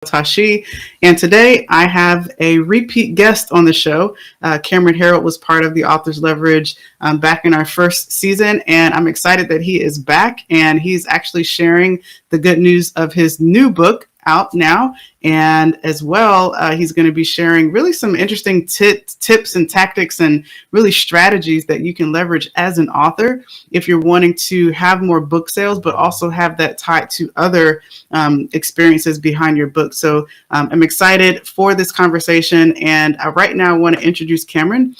Tashi, and today I have a repeat guest on the show. Cameron Herold was part of the Authors Leverage back in our first season, and I'm excited that he is back, and he's actually sharing the good news of his new book out now, and as well he's going to be sharing really some interesting tips and tactics and really strategies that you can leverage as an author if you're wanting to have more book sales, but also have that tied to other experiences behind your book. So I'm excited for this conversation, and right now I want to introduce Cameron.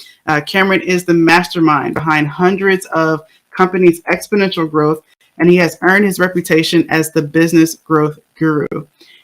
Cameron is the mastermind behind hundreds of companies' exponential growth, and he has earned his reputation as the business growth guru.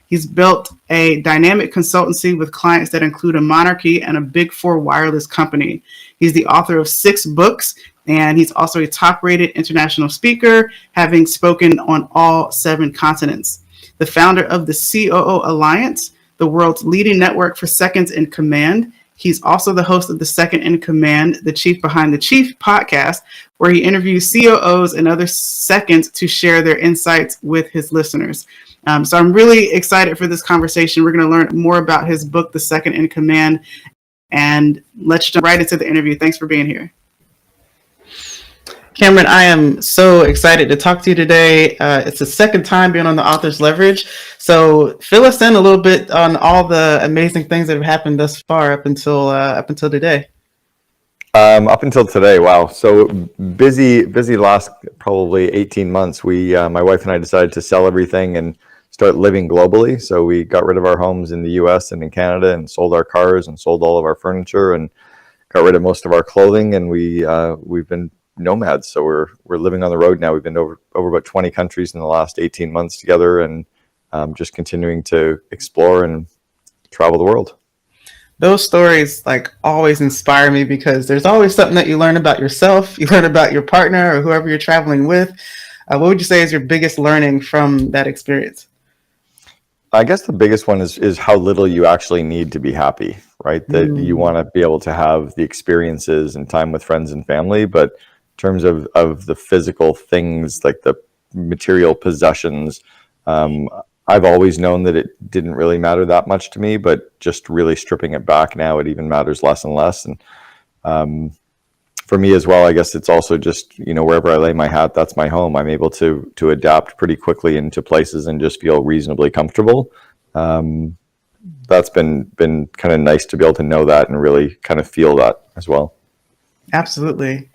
He's built a dynamic consultancy with clients that include a monarchy and a Big Four wireless company. He's the author of 6 books, and he's also a top-rated international speaker, having spoken on all 7 continents. The founder of the COO Alliance, the world's leading network for seconds in command. He's also the host of the Second in Command, the Chief Behind the Chief podcast, where he interviews COOs and other seconds to share their insights with his listeners. So I'm really excited for this conversation. We're going to learn more about his book, The Second in Command, and let's jump right into the interview. Thanks for being here. Cameron, I am so excited to talk to you today. It's the second time being on the Authors Leverage. So fill us in a little bit on all the amazing things that have happened thus far up until today. Up until today, wow. So busy last probably 18 months. My wife and I decided to sell everything and start living globally. So we got rid of our homes in the US and in Canada and sold our cars and sold all of our furniture and got rid of most of our clothing. And we've been nomads. So we're living on the road now. We've been over about 20 countries in the last 18 months together, and just continuing to explore and travel the world. Those stories always inspire me because there's always something that you learn about yourself, you learn about your partner or whoever you're traveling with. What would you say is your biggest learning from that experience? I guess the biggest one is how little you actually need to be happy, right? That you want to be able to have the experiences and time with friends and family, but in terms of the physical things, like the material possessions, I've always known that it didn't really matter that much to me, but just really stripping it back now, it even matters less and less. And for me as well, I guess it's also just, wherever I lay my hat, that's my home. I'm able to adapt pretty quickly into places and just feel reasonably comfortable. That's been kind of nice to be able to know that and really kind of feel that as well. Absolutely.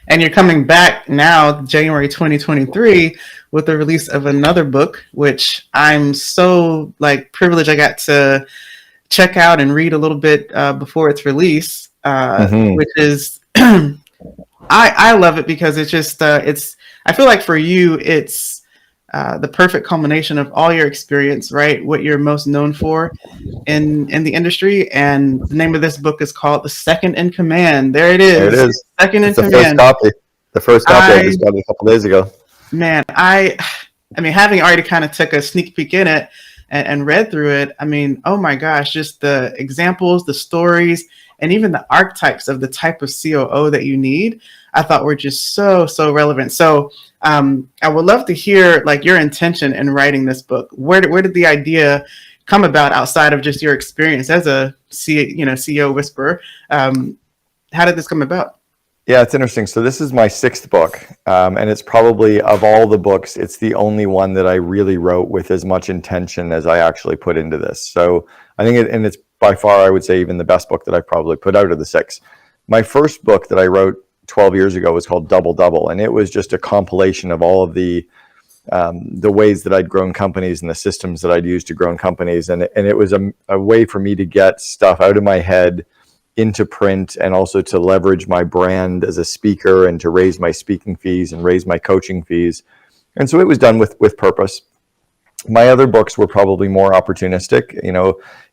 And you're coming back now, January 2023, with the release of another book, which I'm so privileged I got to check out and read a little bit before its release, which is, I love it because it's just, I feel like for you, it's the perfect culmination of all your experience, right? What you're most known for in the industry. And the name of this book is called The Second in Command. There it is. There it is. Second in Command. The first copy I just got it a couple days ago. Man, I mean, having already kind of took a sneak peek in it and read through it, I mean, oh my gosh, just the examples, the stories, and even the archetypes of the type of COO that you need, I thought were just so relevant. So I would love to hear your intention in writing this book. Where did the idea come about outside of just your experience as a CEO whisperer? How did this come about? Yeah, it's interesting. So this is my 6th book, and it's probably, of all the books, it's the only one that I really wrote with as much intention as I actually put into this. So I think it's by far, I would say, even the best book that I probably put out of the 6. My first book that I wrote 12 years ago was called Double Double, and it was just a compilation of all of the ways that I'd grown companies and the systems that I'd used to grow companies, and it was a way for me to get stuff out of my head into print, and also to leverage my brand as a speaker and to raise my speaking fees and raise my coaching fees. And so it was done with purpose. My other books were probably more opportunistic.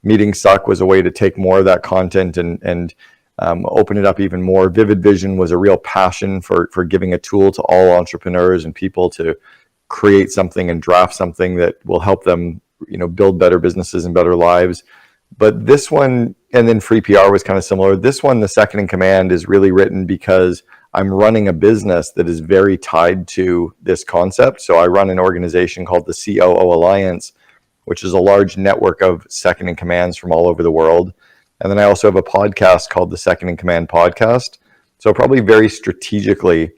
Meeting Suck was a way to take more of that content and open it up even more. Vivid Vision was a real passion for giving a tool to all entrepreneurs and people to create something and draft something that will help them, build better businesses and better lives. But this one, and then Free PR was kind of similar. This one, The Second in Command, is really written because I'm running a business that is very tied to this concept. So I run an organization called the COO Alliance, which is a large network of second in commands from all over the world. And then I also have a podcast called the Second in Command Podcast. So probably very strategically,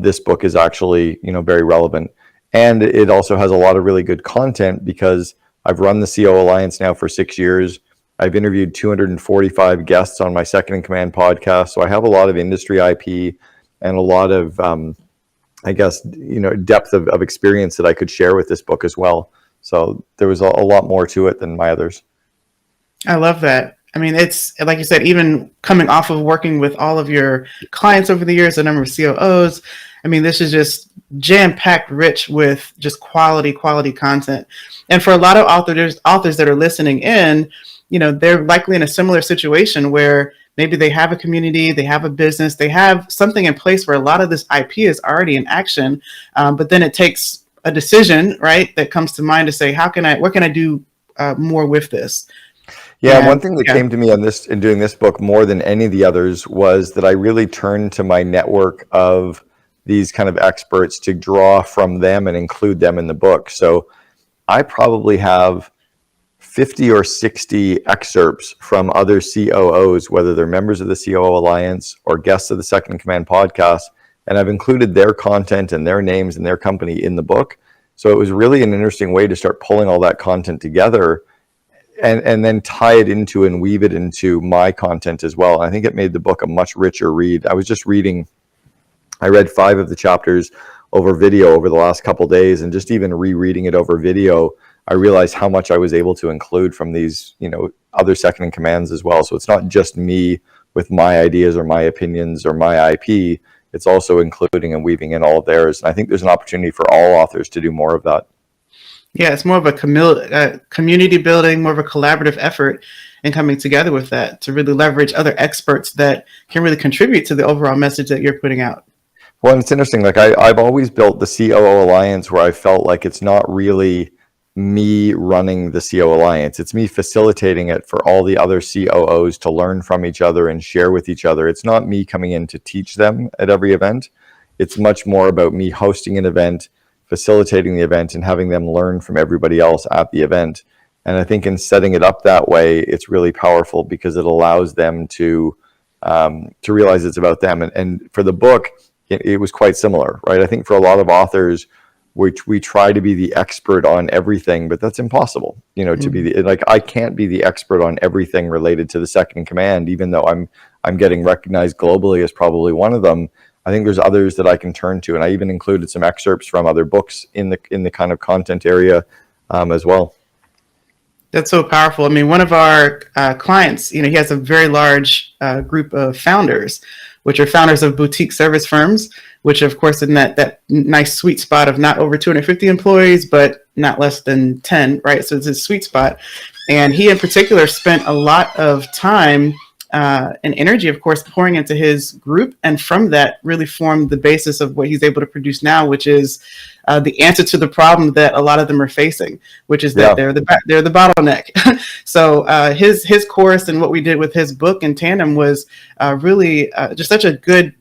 this book is actually, very relevant. And it also has a lot of really good content because I've run the COO Alliance now for 6 years. I've interviewed 245 guests on my Second in Command podcast. So I have a lot of industry IP and a lot of, depth of experience that I could share with this book as well. So there was a lot more to it than my others. I love that. I mean, it's like you said, even coming off of working with all of your clients over the years, a number of COOs. I mean, this is just jam-packed rich with just quality content. And for a lot of authors that are listening in, they're likely in a similar situation where maybe they have a community, they have a business, they have something in place where a lot of this IP is already in action. But then it takes a decision, right, that comes to mind to say, what can I do more with this? Yeah, and one thing that came to me in doing this book more than any of the others was that I really turned to my network of these kind of experts to draw from them and include them in the book. So I probably have 50 or 60 excerpts from other COOs, whether they're members of the COO Alliance or guests of the Second in Command podcast, and I've included their content and their names and their company in the book. So it was really an interesting way to start pulling all that content together and then tie it into and weave it into my content as well. And I think it made the book a much richer read. I read 5 of the chapters over video over the last couple of days, and just even rereading it over video, I realized how much I was able to include from these, other second in commands as well. So it's not just me with my ideas or my opinions or my IP, it's also including and weaving in all of theirs. And I think there's an opportunity for all authors to do more of that. Yeah, it's more of a community building, more of a collaborative effort and coming together with that to really leverage other experts that can really contribute to the overall message that you're putting out. Well, it's interesting. Like I've always built the COO Alliance where I felt like it's not really me running the COO Alliance. It's me facilitating it for all the other COOs to learn from each other and share with each other. It's not me coming in to teach them at every event. It's much more about me hosting an event, facilitating the event, and having them learn from everybody else at the event. And I think in setting it up that way, it's really powerful because it allows them to realize it's about them. And for the book, it was quite similar, right? I think for a lot of authors, we try to be the expert on everything, but that's impossible. To be I can't be the expert on everything related to the Second in Command, even though I'm getting recognized globally as probably one of them. I think there's others that I can turn to, and I even included some excerpts from other books in the kind of content area as well. That's so powerful. I mean, one of our clients, he has a very large group of founders, which are founders of boutique service firms, which of course in that nice sweet spot of not over 250 employees, but not less than 10, right? So it's a sweet spot. And he in particular spent a lot of time and energy, of course, pouring into his group. And from that really formed the basis of what he's able to produce now, which is the answer to the problem that a lot of them are facing, which is that they're the bottleneck. So his course and what we did with his book in tandem was really just such a good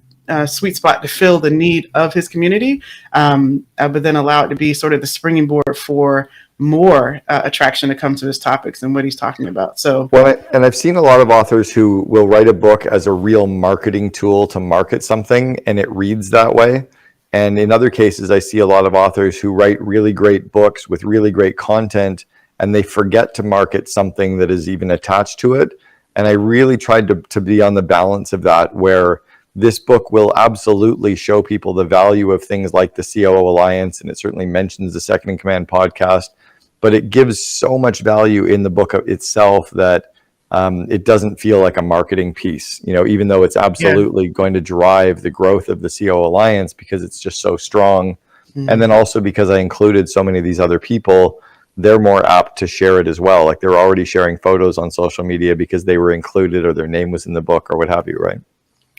sweet spot to fill the need of his community, but then allow it to be sort of the springing board for more attraction to come to his topics and what he's talking about. So, and I've seen a lot of authors who will write a book as a real marketing tool to market something, and it reads that way. And in other cases, I see a lot of authors who write really great books with really great content, and they forget to market something that is even attached to it. And I really tried to be on the balance of that, where this book will absolutely show people the value of things like the COO Alliance, and it certainly mentions the Second in Command podcast, but it gives so much value in the book itself that it doesn't feel like a marketing piece, even though it's absolutely going to drive the growth of the COO Alliance because it's just so strong. Mm-hmm. And then also because I included so many of these other people, they're more apt to share it as well. Like they're already sharing photos on social media because they were included or their name was in the book or what have you, right?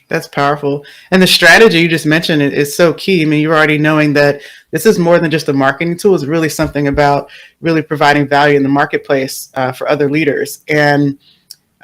That's powerful. And the strategy you just mentioned is so key. I mean, you're already knowing that this is more than just a marketing tool. It's really something about really providing value in the marketplace for other leaders. And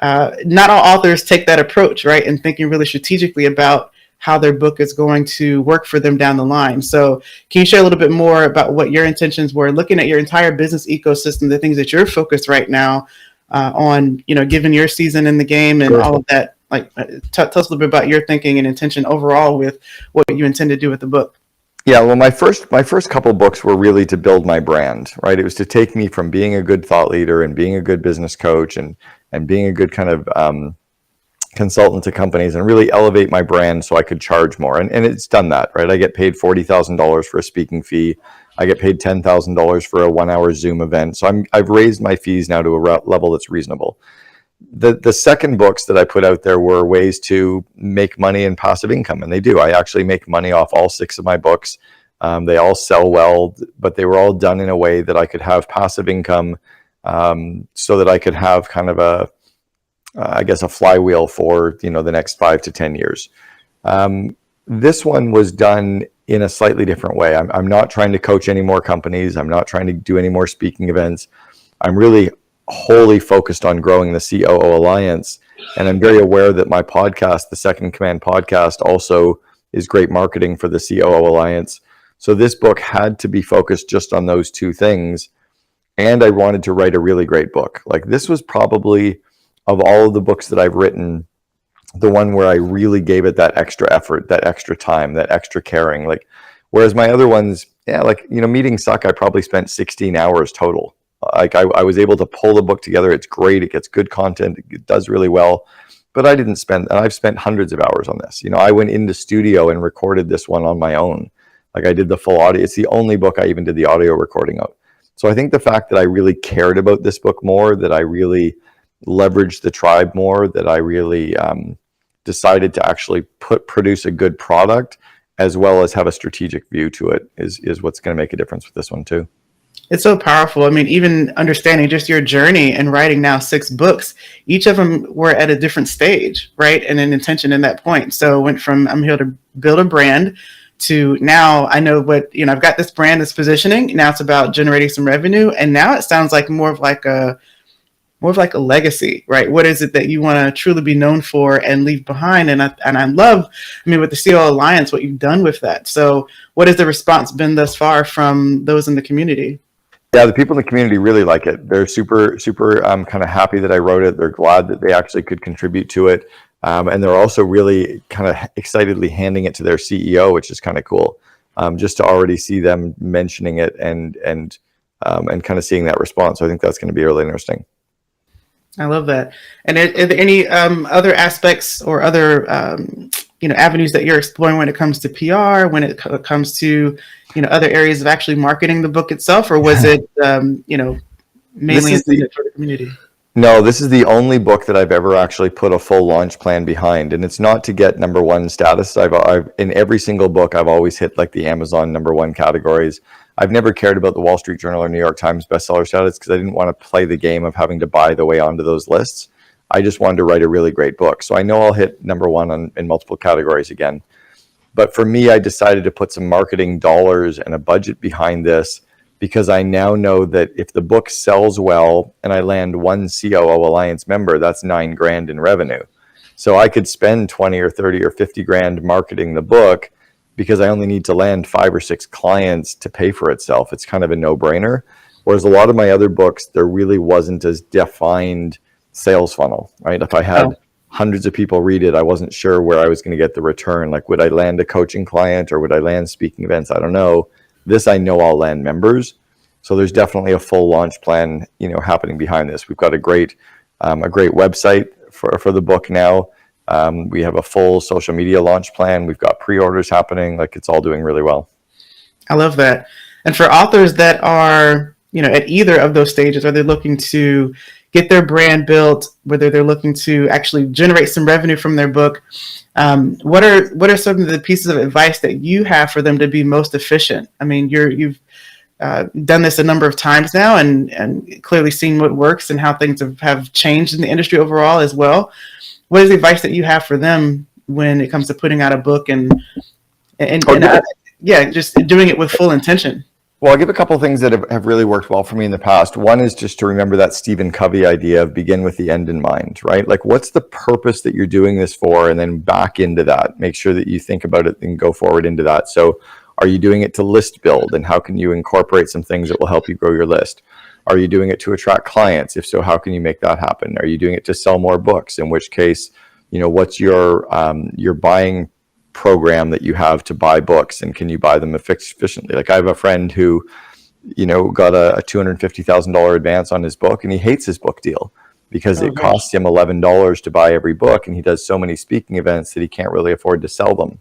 not all authors take that approach, right? And thinking really strategically about how their book is going to work for them down the line. So can you share a little bit more about what your intentions were, looking at your entire business ecosystem, the things that you're focused right now on, given your season in the game and Sure. all of that? Like, tell us a little bit about your thinking and intention overall with what you intend to do with the book. Yeah, well, my first couple books were really to build my brand, right? It was to take me from being a good thought leader and being a good business coach and being a good kind of consultant to companies and really elevate my brand so I could charge more. And it's done that, right? I get paid $40,000 for a speaking fee. I get paid $10,000 for a 1-hour Zoom event. So I've raised my fees now to a level that's reasonable. The second books that I put out there were ways to make money and passive income, and they do. I actually make money off all 6 of my books. They all sell well, but they were all done in a way that I could have passive income, so that I could have kind of a flywheel for the next 5 to 10 years. This one was done in a slightly different way. I'm not trying to coach any more companies. I'm not trying to do any more speaking events. I'm really wholly focused on growing the COO Alliance. And I'm very aware that my podcast, the Second in Command podcast, also is great marketing for the COO Alliance. So this book had to be focused just on those 2 things. And I wanted to write a really great book. Like, this was probably, of all of the books that I've written, the one where I really gave it that extra effort, that extra time, that extra caring. Like, whereas my other ones, Meetings Suck, I probably spent 16 hours total. Like, I was able to pull the book together. It's great. It gets good content. It does really well. But I've spent hundreds of hours on this. I went into studio and recorded this one on my own. Like, I did the full audio. It's the only book I even did the audio recording of. So I think the fact that I really cared about this book more, that I really leveraged the tribe more, that I really decided to actually produce a good product as well as have a strategic view to it is what's going to make a difference with this one too. It's so powerful. I mean, even understanding just your journey and writing now 6 books, each of them were at a different stage, right? And an intention in that point. So it went from I'm here to build a brand to now I know what, I've got this brand, this positioning. Now it's about generating some revenue. And now it sounds like more of like a legacy, right? What is it that you want to truly be known for and leave behind? And I love, with the COO Alliance, what you've done with that. So what has the response been thus far from those in the community? Yeah, the people in the community really like it. They're super kind of happy that I wrote it. They're glad that they actually could contribute to it. And they're also really kind of excitedly handing it to their CEO, which is kind of cool. Just to already see them mentioning it and kind of seeing that response. So I think that's going to be really interesting. I love that. And are there any other aspects or other avenues that you're exploring when it comes to PR, when it comes to other areas of actually marketing the book itself, or was it mainly intended for the community? No, this is the only book that I've ever actually put a full launch plan behind, and it's not to get #1 status. I've in every single book I've always hit like the Amazon #1 categories. I've never cared about the Wall Street Journal or New York Times bestseller status because I didn't want to play the game of having to buy the way onto those lists. I just wanted to write a really great book. So I know I'll hit #1 in multiple categories again. But for me, I decided to put some marketing dollars and a budget behind this because I now know that if the book sells well and I land 1 COO Alliance member, that's $9,000 in revenue. So I could spend 20 or 30 or 50 grand marketing the book because I only need to land 5 or 6 clients to pay for itself. It's kind of a no-brainer. Whereas a lot of my other books, there really wasn't as defined sales funnel, right? If I had hundreds of people read it, I wasn't sure where I was going to get the return. Like, would I land a coaching client or would I land speaking events? I don't know. This, I know I'll land members. So there's definitely a full launch plan, happening behind this. We've got a great website for the book now. We have a full social media launch plan. We've got pre-orders happening. Like, it's all doing really well. I love that. And for authors that are, at either of those stages, are they looking to get their brand built, whether they're looking to actually generate some revenue from their book, what are some of the pieces of advice that you have for them to be most efficient? I mean, you've done this a number of times now and clearly seen what works and how things have changed in the industry overall as well. What is the advice that you have for them when it comes to putting out a book and just doing it with full intention? Well, I'll give a couple of things that have really worked well for me in the past. One is just to remember that Stephen Covey idea of begin with the end in mind, right? Like, what's the purpose that you're doing this for? And then back into that. Make sure that you think about it and go forward into that. So, are you doing it to list build? And how can you incorporate some things that will help you grow your list? Are you doing it to attract clients? If so, how can you make that happen? Are you doing it to sell more books? In which case, what's your buying program that you have to buy books, and can you buy them efficiently? Like, I have a friend who, got a $250,000 advance on his book, and he hates his book deal because it costs him $11 to buy every book, and he does so many speaking events that he can't really afford to sell them.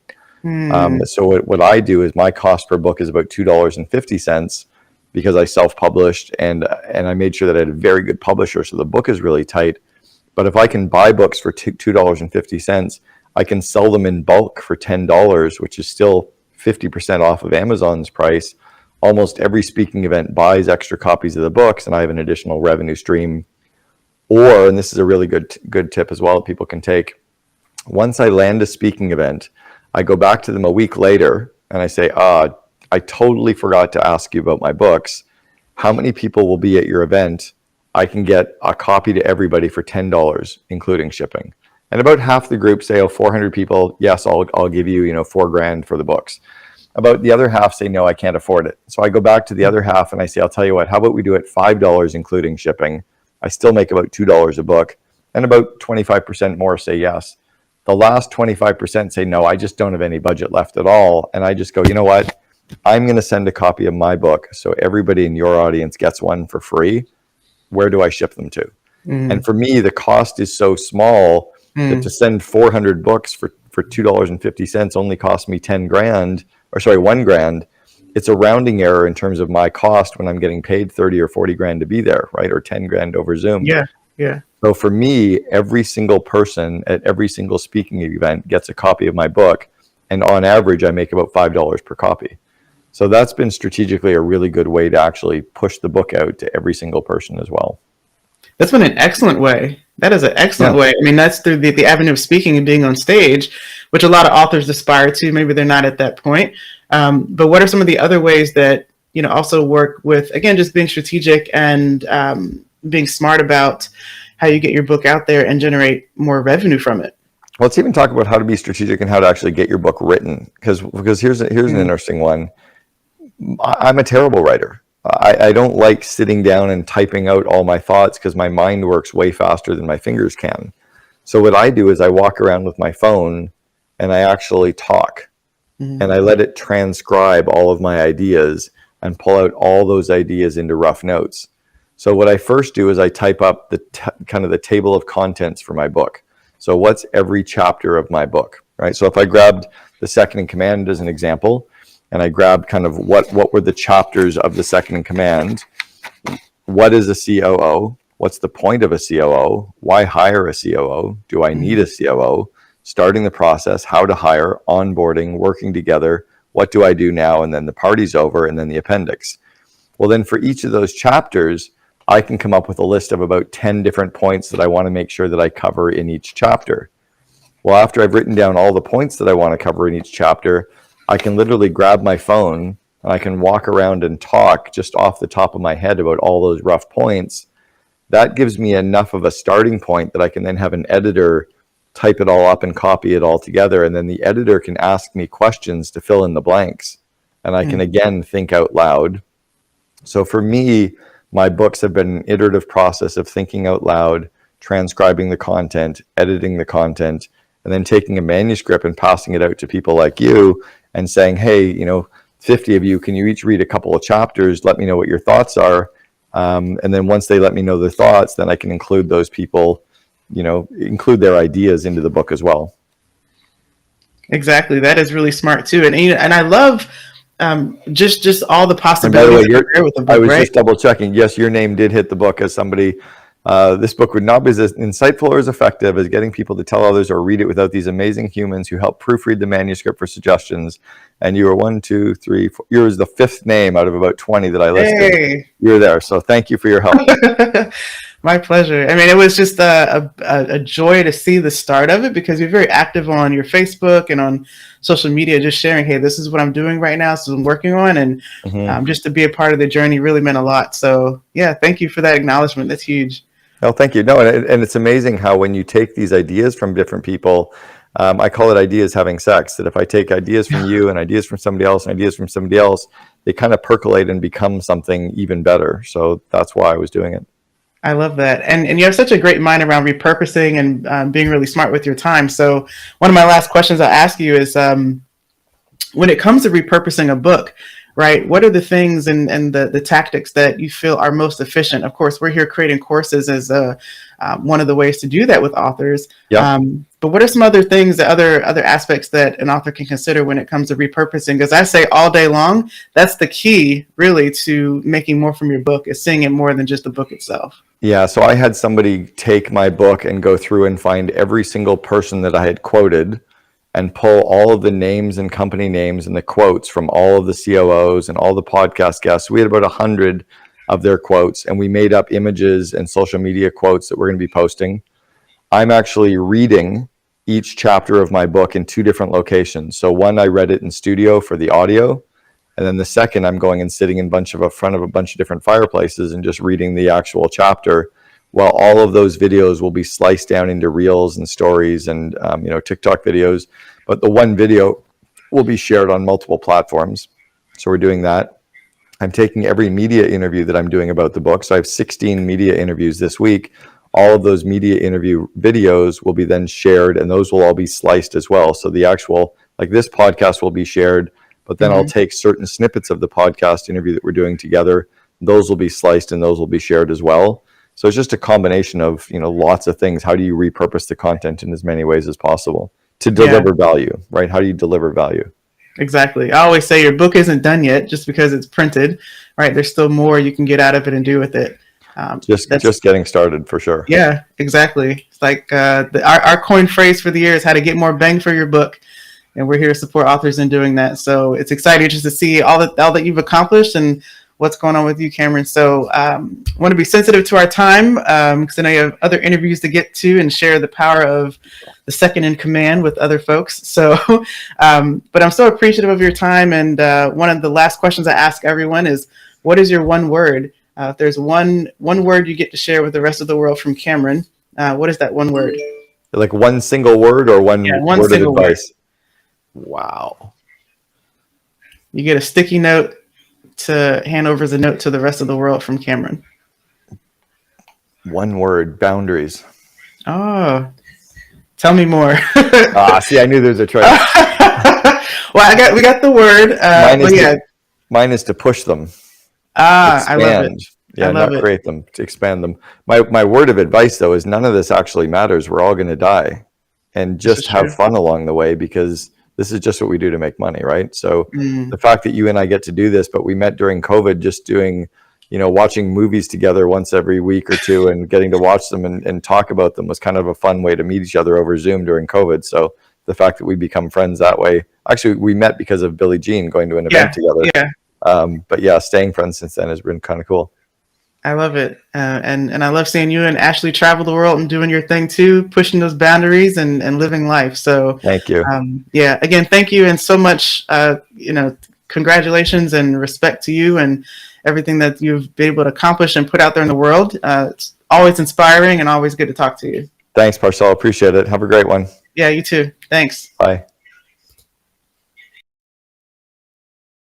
So what I do is my cost per book is about $2.50 because I self-published and I made sure that I had a very good publisher, so the book is really tight. But if I can buy books for $2.50, I can sell them in bulk for $10, which is still 50% off of Amazon's price. Almost every speaking event buys extra copies of the books, and I have an additional revenue stream. Or, and this is a really good tip as well that people can take, once I land a speaking event, I go back to them a week later and I say, I totally forgot to ask you about my books. How many people will be at your event? I can get a copy to everybody for $10, including shipping. And about half the group say, 400 people, yes, I'll give you, $4,000 for the books. About the other half say, no, I can't afford it. So I go back to the other half and I say, I'll tell you what, how about we do it $5, including shipping? I still make about $2 a book. And about 25% more say yes. The last 25% say, no, I just don't have any budget left at all. And I just go, you know what? I'm going to send a copy of my book so everybody in your audience gets one for free. Where do I ship them to? And for me, the cost is so small that to send 400 books for $2.50 only cost me $1,000. It's a rounding error in terms of my cost when I'm getting paid 30 or 40 grand to be there, right? Or 10 grand over Zoom. Yeah. So for me, every single person at every single speaking event gets a copy of my book. And on average, I make about $5 per copy. So that's been strategically a really good way to actually push the book out to every single person as well. That's been an excellent way. That is an excellent way. I mean, that's through the avenue of speaking and being on stage, which a lot of authors aspire to. Maybe they're not at that point. But what are some of the other ways that, also work with, again, just being strategic and being smart about how you get your book out there and generate more revenue from it? Well, let's even talk about how to be strategic and how to actually get your book written. Because here's an interesting one. I'm a terrible writer. I don't like sitting down and typing out all my thoughts because my mind works way faster than my fingers can. So what I do is I walk around with my phone and I actually talk and I let it transcribe all of my ideas and pull out all those ideas into rough notes. So what I first do is I type up the kind of the table of contents for my book. So what's every chapter of my book, right? So if I grabbed the Second in Command as an example, and I grabbed kind of what were the chapters of the Second in Command, what is a COO? What's the point of a COO? Why hire a COO? Do I need a COO? Starting the process, how to hire, onboarding, working together, what do I do now? And then the party's over, and then the appendix. Well, then for each of those chapters, I can come up with a list of about 10 different points that I want to make sure that I cover in each chapter. Well, after I've written down all the points that I want to cover in each chapter, I can literally grab my phone and I can walk around and talk just off the top of my head about all those rough points. That gives me enough of a starting point that I can then have an editor type it all up and copy it all together. And then the editor can ask me questions to fill in the blanks. And I can again think out loud. So for me, my books have been an iterative process of thinking out loud, transcribing the content, editing the content, and then taking a manuscript and passing it out to people like you and saying, hey, 50 of you, can you each read a couple of chapters? Let me know what your thoughts are. And then once they let me know their thoughts, then I can include those people, include their ideas into the book as well. Exactly. That is really smart too. And I love just all the possibilities. And by the way, with the book, I was just double checking. Yes, your name did hit the book as somebody. This book would not be as insightful or as effective as getting people to tell others or read it without these amazing humans who help proofread the manuscript for suggestions. And you were 1, 2, 3, 4. You was the 5th name out of about 20 that I listed. Hey. You're there. So thank you for your help. My pleasure. I mean, it was just a joy to see the start of it because you're very active on your Facebook and on social media, just sharing, hey, this is what I'm doing right now, this is what I'm working on. And Hmm. just to be a part of the journey really meant a lot. So, yeah, thank you for that acknowledgement. That's huge. Oh, thank you. No, and it's amazing how when you take these ideas from different people, I call it ideas having sex. That if I take ideas from you and ideas from somebody else and ideas from somebody else, they kind of percolate and become something even better. So that's why I was doing it. I love that. And you have such a great mind around repurposing and being really smart with your time. So, one of my last questions I'll ask you is when it comes to repurposing a book, right, what are the things and the tactics that you feel are most efficient? Of course, we're here creating courses as one of the ways to do that with authors. Yeah. But what are some other things, that other aspects that an author can consider when it comes to repurposing? Because I say all day long, that's the key really to making more from your book, is seeing it more than just the book itself. Yeah. So I had somebody take my book and go through and find every single person that I had quoted and pull all of the names and company names and the quotes from all of the COOs and all the podcast guests. We had about 100 of their quotes, and we made up images and social media quotes that we're going to be posting. I'm actually reading each chapter of my book in two different locations. So one, I read it in studio for the audio, and then the second, I'm going and sitting in front of a bunch of different fireplaces and just reading the actual chapter. While all of those videos will be sliced down into reels and stories and TikTok videos, but the one video will be shared on multiple platforms. So we're doing that. I'm taking every media interview that I'm doing about the book. So I have 16 media interviews this week. All of those media interview videos will be then shared, and those will all be sliced as well. So the actual, like this podcast will be shared, but then I'll Mm-hmm. take certain snippets of the podcast interview that we're doing together. Those will be sliced and those will be shared as well. So it's just a combination of, lots of things. How do you repurpose the content in as many ways as possible to Yeah. deliver value, right? How do you deliver value? Exactly. I always say your book isn't done yet just because it's printed, right? There's still more you can get out of it and do with it. That's Just getting started for sure. Yeah, exactly. It's like our coin phrase for the year is how to get more bang for your book, and we're here to support authors in doing that. So it's exciting just to see all that you've accomplished and what's going on with you, Cameron. So I want to be sensitive to our time because I know you have other interviews to get to and share the power of the second in command with other folks. So, but I'm so appreciative of your time. And one of the last questions I ask everyone is, what is your one word? If there's one word you get to share with the rest of the world from Cameron, what is that one word? Like one single word or Yeah, one one word of single word. advice? Wow. You get a sticky note to hand over as a note to the rest of the world from Cameron. One word, boundaries. Oh, tell me more. See, I knew there was a choice. Well, we got the word. Mine is to push them. I love it. Expand. Yeah, I love not it. create them, to expand them. My word of advice, though, is none of this actually matters. We're all going to die. And This is just have true. fun along the way, because this is just what we do to make money, right? So Mm, the fact that you and I get to do this, but we met during COVID just doing, watching movies together once every week or two and getting to watch them and talk about them was kind of a fun way to meet each other over Zoom during COVID. So the fact that we become friends that way, actually, we met because of Billie Jean going to an event yeah, together. yeah. But yeah, staying friends since then has been kind of cool. I love it, and I love seeing you and Ashley travel the world and doing your thing too, pushing those boundaries and living life. So, Thank you. yeah, again, thank you, and so much. Congratulations and respect to you and everything that you've been able to accomplish and put out there in the world. It's always inspiring and always good to talk to you. Thanks, Parcel. Appreciate it. Have a great one. Yeah, you too. Thanks. Bye.